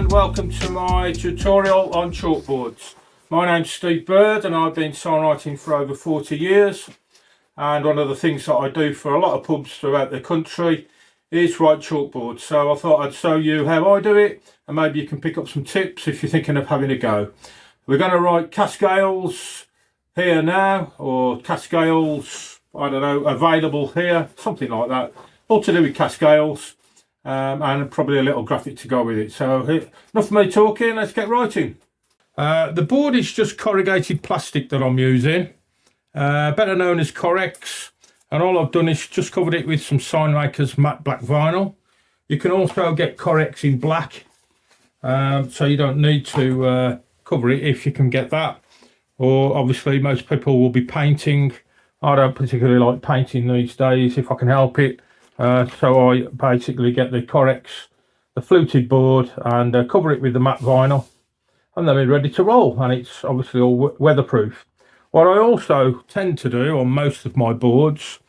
and welcome to my tutorial on chalkboards. My name's Steve Bird and I've been sign writing for over 40 years, and one of the things that I do for a lot of pubs throughout the country is write chalkboards. So I thought I'd show you how I do it, and maybe you can pick up some tips if you're thinking of having a go. We're going to write Cask Ales here now, or Cask Ales, I don't know, available here, something like that. All to do with Cask Ales. And probably a little graphic to go with it. So enough of me talking, let's get writing. The board is just corrugated plastic that I'm using, better known as Correx, and all I've done is just covered it with some Sign-Maker's matte black vinyl. You can also get Correx in black, so you don't need to cover it if you can get that. Or obviously most people will be painting. I don't particularly like painting these days if I can help it. So I basically get the Correx, the fluted board, and cover it with the matte vinyl, and then we're ready to roll. And it's obviously all weatherproof. What I also tend to do on most of my boards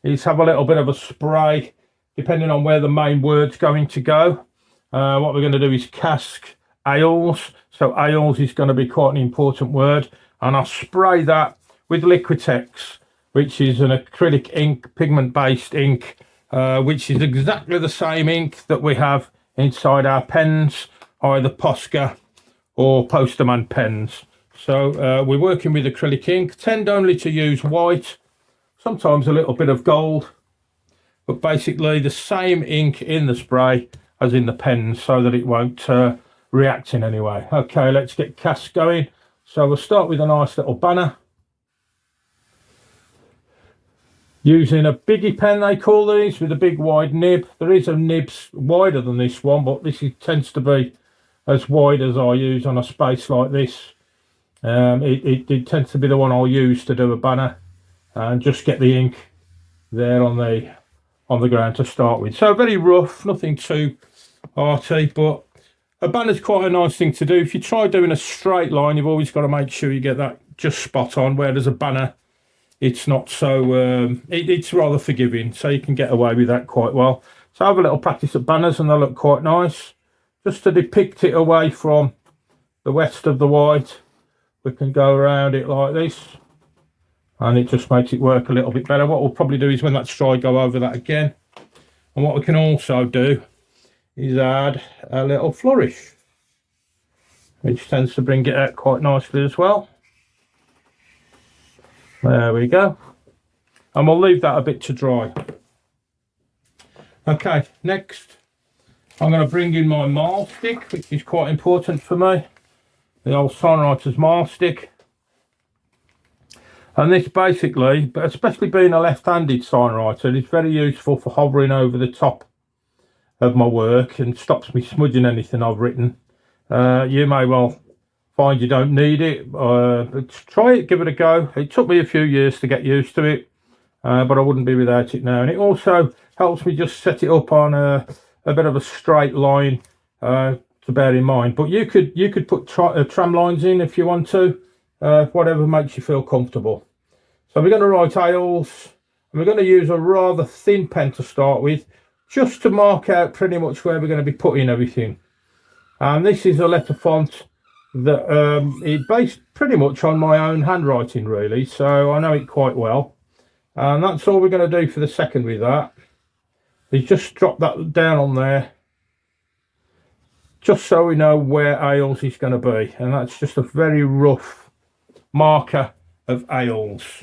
is have a little bit of a spray, depending on where the main word's going to go. What we're going to do is Cask Ales. So Ales is going to be quite an important word, and I'll spray that with Liquitex, which is an acrylic ink, pigment-based ink. Which is exactly the same ink that we have inside our pens, either Posca or Posterman pens. So we're working with acrylic ink. Tend only to use white, sometimes a little bit of gold, but basically the same ink in the spray as in the pens, so that it won't react in any way. Okay, let's get Cask going. So we'll start with a nice little banner. Using a biggie pen, they call these, with a big wide nib. There is a nib wider than this one, but this tends to be as wide as I use on a space like this. It tends to be the one I'll use to do a banner, and just get the ink there on the ground to start with. So very rough, nothing too arty, but a banner's quite a nice thing to do. If you try doing a straight line, you've always got to make sure you get that just spot on, whereas a banner, it's not so, it's rather forgiving, so you can get away with that quite well. So have a little practice at banners and they look quite nice. Just to depict it away from the west of the white, we can go around it like this, and it just makes it work a little bit better. What we'll probably do is when that's dry, go over that again. And what we can also do is add a little flourish, which tends to bring it out quite nicely as well. There we go, and we'll leave that a bit to dry. Okay, next I'm going to bring in my marl stick, which is quite important for me, the old Signwriter's marl stick. And this basically, but especially being a left-handed signwriter, is very useful for hovering over the top of my work and stops me smudging anything I've written. You may well find you don't need it, but try it, give it a go. It took me a few years to get used to it, but I wouldn't be without it now. And it also helps me just set it up on a bit of a straight line to bear in mind. But you could put tram lines in if you want to, whatever makes you feel comfortable. So we're going to write Ales, and we're going to use a rather thin pen to start with, just to mark out pretty much where we're going to be putting everything. And this is a letter font that it based pretty much on my own handwriting, really, so I know it quite well. And that's all we're going to do for the second with that, is just drop that down on there, just so we know where Ales is going to be. And that's just a very rough marker of Ales.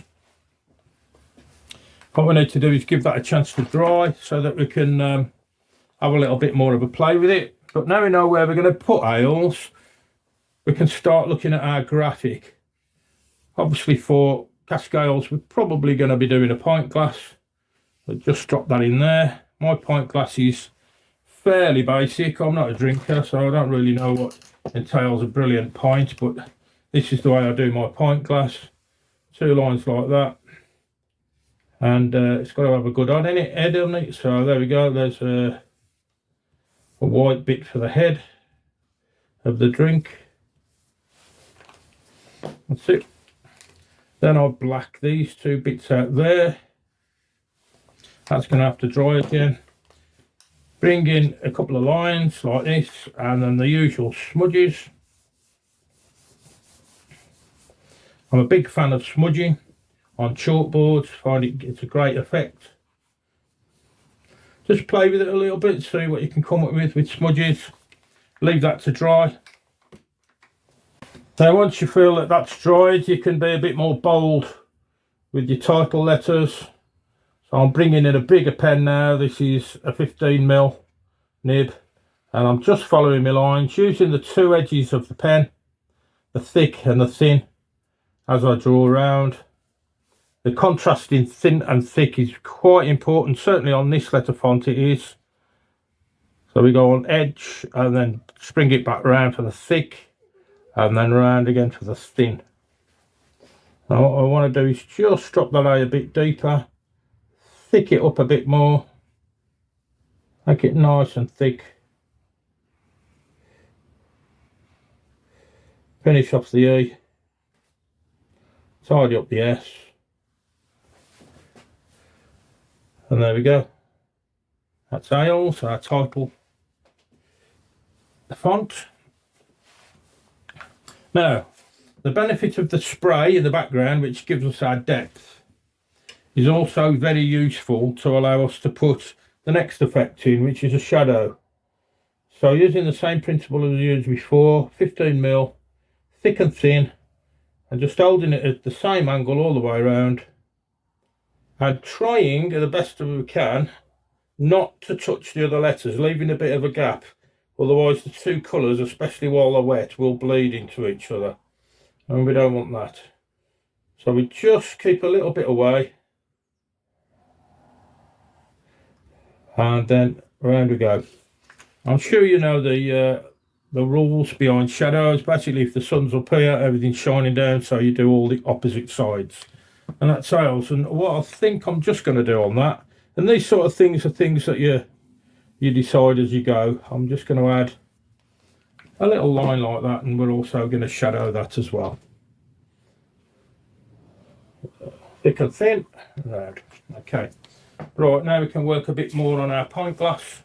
What we need to do is give that a chance to dry so that we can have a little bit more of a play with it. But now we know where we're going to put Ales, we can start looking at our graphic. Obviously for Cask Ales, we're probably going to be doing a pint glass. But just drop that in there. My pint glass is fairly basic. I'm not a drinker, so I don't really know what entails a brilliant pint, but this is the way I do my pint glass. 2 lines like that. And it's got to have a good head on it. So there we go. There's a white bit for the head of the drink. That's it. Then I'll black these 2 bits out there. That's going to have to dry again. Bring in a couple of lines like this, and then the usual smudges. I'm a big fan of smudging on chalkboards, find it gets a great effect. Just play with it a little bit, see what you can come up with smudges. Leave that to dry. Now once you feel that that's dried, you can be a bit more bold with your title letters. So I'm bringing in a bigger pen now. This is a 15mm nib, and I'm just following my lines using the two edges of the pen, the thick and the thin, as I draw around. The contrast in thin and thick is quite important, certainly on this letter font it is. So we go on edge and then spring it back round to the thick, and then round again to the thin. Now what I want to do is just drop that A a bit deeper, thick it up a bit more, make it nice and thick. Finish off the E, tidy up the S, and there we go. That's Ales, our title, the font. Now, the benefit of the spray in the background, which gives us our depth, is also very useful to allow us to put the next effect in, which is a shadow. So using the same principle as we used before, 15mm, thick and thin, and just holding it at the same angle all the way around, and trying the best we can not to touch the other letters, leaving a bit of a gap, otherwise the two colours, especially while they're wet, will bleed into each other, and we don't want that. So we just keep a little bit away, and then around we go. I'm sure you know the rules behind shadows. Basically, if the sun's up here, everything's shining down, so you do all the opposite sides, and that's Ales. And what I think I'm just going to do on that, and these sort of things are things that you decide as you go. I'm just going to add a little line like that, and we're also going to shadow that as well. Thick and thin, round. Okay, right, now we can work a bit more on our pint glass.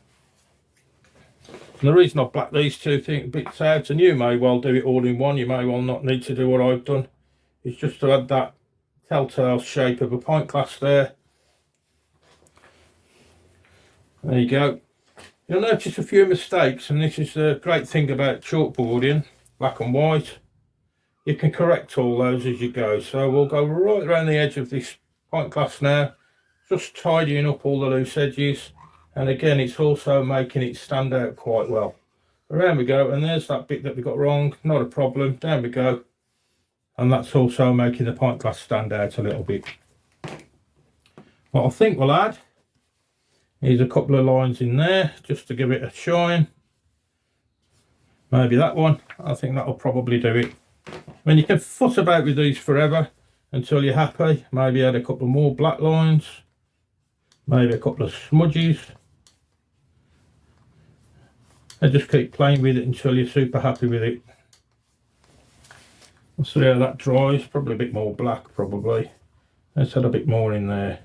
And the reason I've blacked these two bits out, and you may well do it all in one, you may well not need to do what I've done, is just to add that telltale shape of a pint glass there. There you go. You'll notice a few mistakes, and this is the great thing about chalkboarding, black and white. You can correct all those as you go. So we'll go right around the edge of this pint glass now, just tidying up all the loose edges. And again, it's also making it stand out quite well. Around we go, and there's that bit that we got wrong, not a problem, down we go. And that's also making the pint glass stand out a little bit. What I think we'll add is a couple of lines in there, just to give it a shine. Maybe that one, I think that'll probably do it. I mean, you can fuss about with these forever until you're happy. Maybe add a couple more black lines, maybe a couple of smudges. And just keep playing with it until you're super happy with it. Let's see how that dries. Probably a bit more black, probably. Let's add a bit more in there.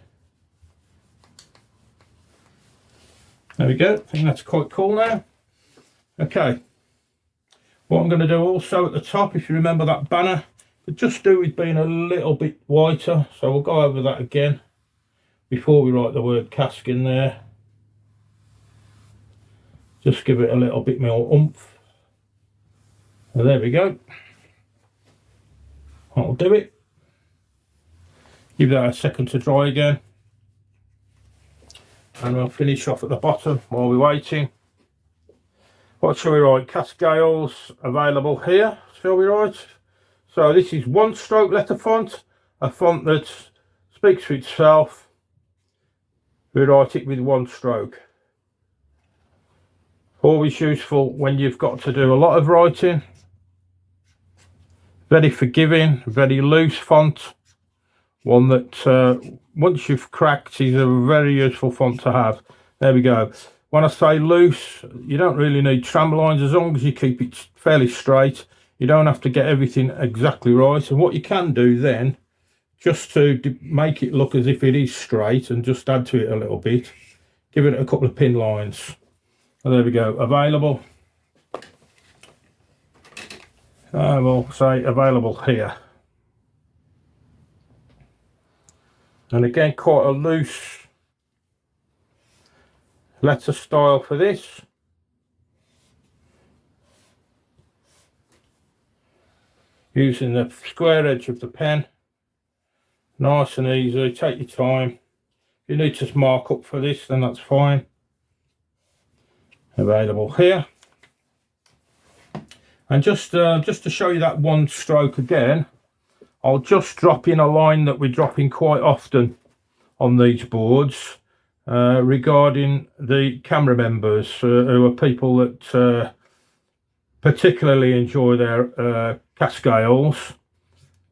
There we go. I think that's quite cool now. Okay. What I'm going to do also at the top, if you remember that banner, could just do with being a little bit whiter. So we'll go over that again before we write the word cask in there. Just give it a little bit more oomph. And there we go. That'll do it. Give that a second to dry again. And we'll finish off at the bottom while we're waiting. What shall we write? Cask Ales available here, shall we write? So this is one stroke letter font, a font that speaks for itself. We write it with one stroke. Always useful when you've got to do a lot of writing. Very forgiving, very loose font. One that once you've cracked is a very useful font to have. There we go. When I say loose, you don't really need tram lines as long as you keep it fairly straight. You don't have to get everything exactly right. And what you can do then, just to make it look as if it is straight and just add to it a little bit, give it a couple of pin lines. There we go, available. I will say available here. And again, quite a loose letter style for this. Using the square edge of the pen. Nice and easy, take your time. If you need to mark up for this, then that's fine. Available here. And just to show you that one stroke again, I'll just drop in a line that we're dropping quite often on these boards regarding the camera members who are people that particularly enjoy their Cask Ales,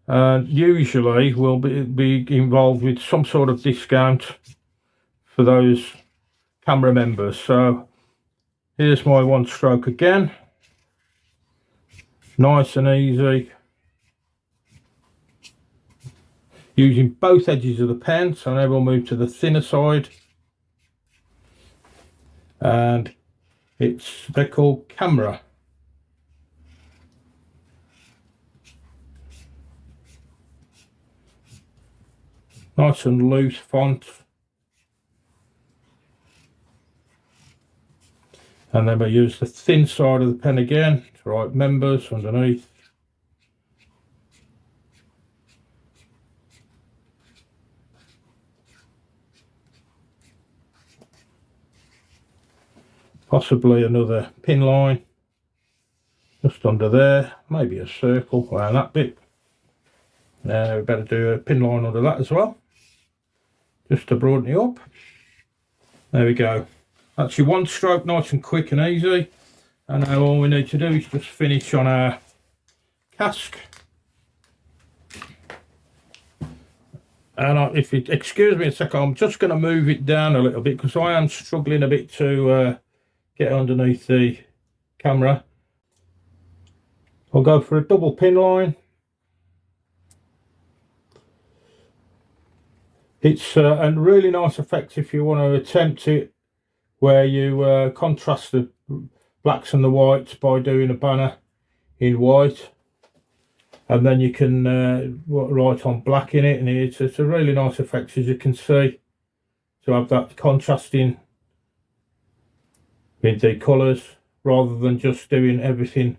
and usually will be involved with some sort of discount for those camera members. So here's my one stroke again. Nice and easy, using both edges of the pen. So now we'll move to the thinner side, and they're called camera. Nice and loose font, and then we use the thin side of the pen again to write members underneath. Possibly another pin line just under there, maybe a circle around that bit. Now we better do a pin line under that as well, just to broaden it up. There we go. That's your one stroke, nice and quick and easy. And now all we need to do is just finish on our cask. And if you excuse me a second, I'm just going to move it down a little bit because I am struggling a bit to get underneath the camera. I'll go for a double pin line. It's a really nice effect if you want to attempt it, where you contrast the blacks and the whites by doing a banner in white, and then you can write on black in it, and it's a really nice effect, as you can see, to have that contrasting with the colours rather than just doing everything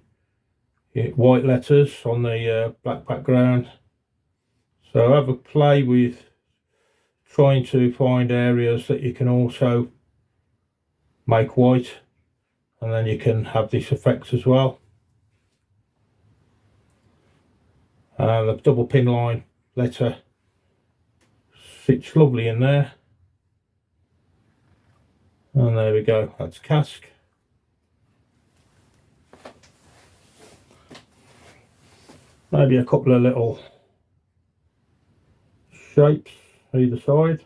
in white letters on the black background. So have a play with trying to find areas that you can also make white, and then you can have this effect as well. The double pin line letter sits lovely in there, and there we go, that's cask. Maybe a couple of little shapes either side.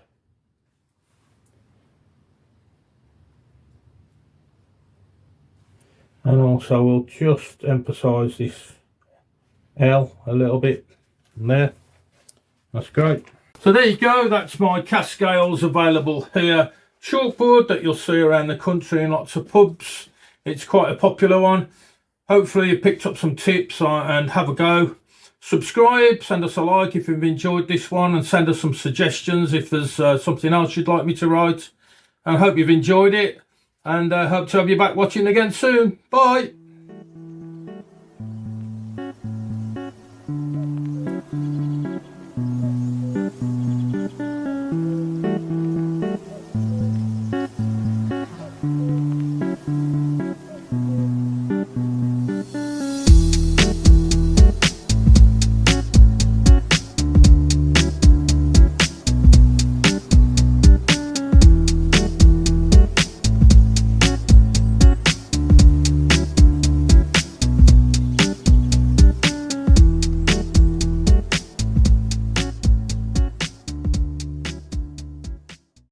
And also we'll just emphasize this L a little bit from there. That's great. So there you go, that's my Cask Ales available here. Chalkboard that you'll see around the country in lots of pubs. It's quite a popular one. Hopefully you picked up some tips and have a go. Subscribe, send us a like if you've enjoyed this one, and send us some suggestions if there's something else you'd like me to write. I hope you've enjoyed it, and I hope to have you back watching again soon. Bye.